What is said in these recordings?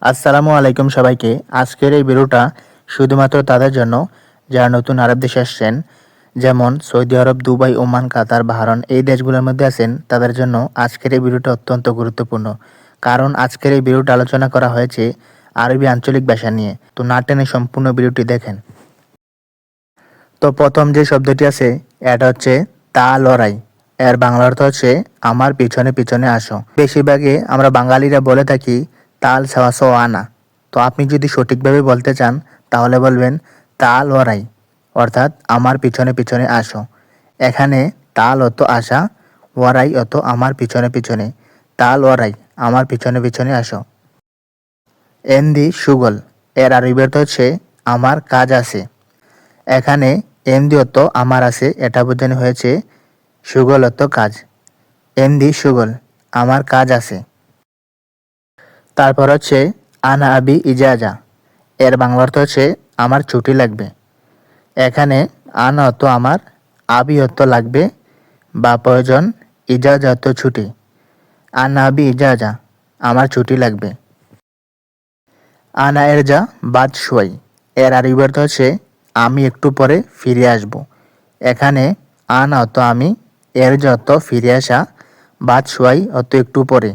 আসসালামু আলাইকুম সবাইকে। আজকের এই ভিডিওটা শুধুমাত্র তাদের জন্য যারা নতুন আরব দেশে আসছেন, যেমন সৌদি আরব, দুবাই, ওমান, কাতার, বাহরাইন এই দেশগুলোর মধ্যে আছেন, তাদের জন্য আজকের এই ভিডিওটা অত্যন্ত গুরুত্বপূর্ণ। কারণ আজকের এই ভিডিওটা আলোচনা করা হয়েছে আরবি আঞ্চলিক ভাষা নিয়ে। তো না টেনে সম্পূর্ণ ভিডিওটি দেখেন। তো প্রথম যে শব্দটি আছে এটা হচ্ছে তা লড়াই। এর বাংলা অর্থ হচ্ছে আমার পিছনে পিছনে আসো। বেশিরভাগই আমরা বাঙালিরা বলে থাকি তাল সাওয়া সো আনা। তো আপনি যদি সঠিকভাবে বলতে চান তাহলে বলবেন তাল ওয়ারাই, অর্থাৎ আমার পিছনে পিছনে আসো। এখানে তাল অত আসা, ওয়ারাই অত আমার পিছনে পিছনে। তাল ওয়ারাই, আমার পিছনে পিছনে আসো। এন্দি সুগল, এর আরবি অর্থ হচ্ছে আমার কাজ আছে। এখানে এন্দি অত আমার আছে এটা বোঝানো হয়েছে, সুগল অত কাজ। এন্দি সুগল, আমার কাজ আছে। তারপর হচ্ছে আনা আবি ইজাজা, এর বাংলা অর্থ হচ্ছে আমার ছুটি লাগবে। এখানে আনা অত আমার, আবি অত লাগবে বা প্রয়োজন, ইজাজা অত ছুটি। আনা আবি ইজাজা, আমার ছুটি লাগবে। আনা এরজা বাদ শোয়াই, এর আরবি অর্থ হচ্ছে আমি একটু পরে ফিরে আসব। এখানে আনা অত আমি, এরজা অত ফিরে আসা, বাদ শোয়াই অত একটু পরে।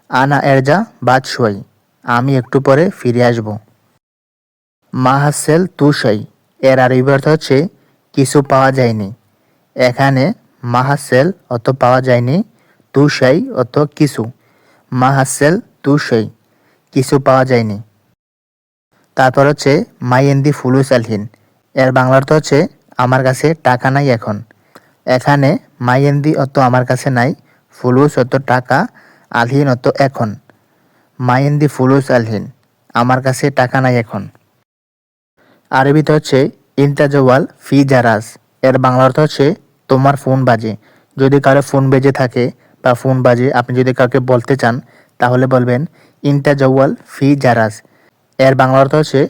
আনা এরজা বাদ শোয়াই, আমি একটু পরে ফিরে আসব। মাহাসেল তুষাই, এর আরবি অর্থ হচ্ছে কিছু পাওয়া যায়নি। এখানে মাহাসেল অত পাওয়া যায়নি, তুষাই অত কিছু। মাহাসেল তুষাই, কিছু পাওয়া যায়নি। তারপর হচ্ছে মাইয়েন্দি ফুলুস আলহিন, এর বাংলা অর্থ হচ্ছে আমার কাছে টাকা নাই এখন। এখানে মাইয়েন্দি অত আমার কাছে নাই, ফুলুস অত টাকা, আলহিন অত এখন। মাইয়েন্দি ফুলুস আলহিন, আমার কাছে টাকা নাই এখন। আরবিতে হচ্ছে ইন্তাজওয়াল ফি জারাস, এর বাংলা অর্থ হচ্ছে তোমার ফোন বাজে। যদি কারো ফোন বেজে থাকে বা ফোন বাজে আপনি যদি কাউকে বলতে চান তাহলে বলবেন ইন্তাজওয়াল ফি জারাস। এর বাংলা অর্থ হচ্ছে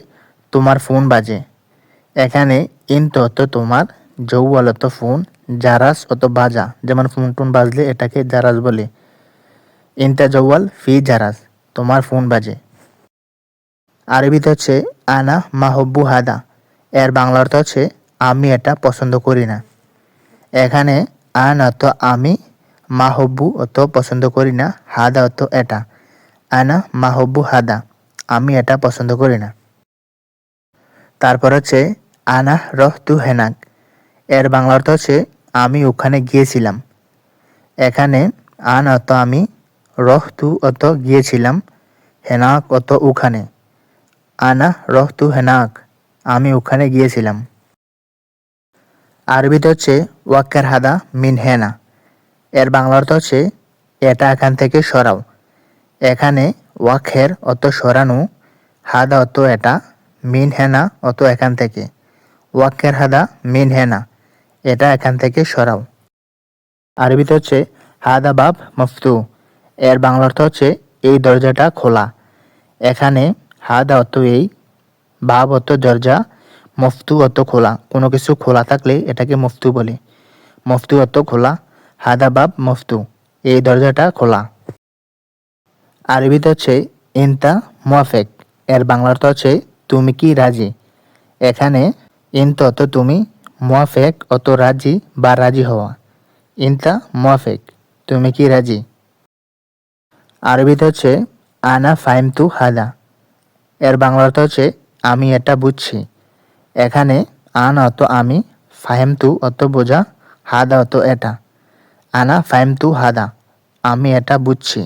তোমার ফোন বাজে। এখানে ইন্ত অত তোমার, জৌয়াল অত ফোন, জারাস অত বাজা, যেমন ফোন টোন বাজলে এটাকে জারাস বলে। ইন্তাজওয়াল ফি জারাস, তোমার ফোন বাজে। আরবিতে হচ্ছে আনা মাহব্বু হাদা, এর বাংলা অর্থ হচ্ছে আমি এটা পছন্দ করি না। এখানে আন অত আমি, মাহব্বু অত পছন্দ করি না, হাদা অত এটা। আনা মাহব্বু হাদা, আমি এটা পছন্দ করি না। তারপর হচ্ছে আনা রহতু হেনাক, এর বাংলা অর্থ হচ্ছে আমি ওখানে গিয়েছিলাম। এখানে আন অত আমি, রহতু অত গিয়েছিলাম, হেনাক অত ওখানে। আনা রহতু হেনাক, আমি ওখানে গিয়েছিলাম। আরবিতে হচ্ছে ওয়াক্কার হাদা মিন হেনা, এর বাংলা অর্থ হচ্ছে এটা এখান থেকে সরাও। এখানে ওয়াকের অত সরানো, হাদা অত এটা, মিন হেনা অত এখান থেকে। ওয়াক্কের হাদা মিন হেনা, এটা এখান থেকে সরাও। আরবিতে হচ্ছে হাদা বাব মফতু, এর বাংলা অর্থ হচ্ছে এই দরজাটা খোলা। এখানে হাদা অত এই, বাব অত দরজা, মফতু অত খোলা। কোনো কিছু খোলা থাকলে এটাকে মফতু বলে। মফতু অত খোলা, হাদা বাব মফতু, এই দরজাটা খোলা। আরবিতে হচ্ছে ইনতা মুয়াফেক, এর বাংলা অর্থ হচ্ছে তুমি কি রাজি। এখানে ইনতা অত তুমি, মুয়াফেক অত রাজি বা রাজি হওয়া। ইনতা মুয়াফেক, তুমি কি রাজি। আরবিতে হচ্ছে আনা ফাইমতু হাদা, এর বাংলা অর্থ হচ্ছে আমি এটা বুঝছি। এখানে আনা অত আমি, ফাহেমতু অত বোঝা, হাদা অত এটা। আনা ফাহেমতু হাদা, আমি এটা বুঝছি।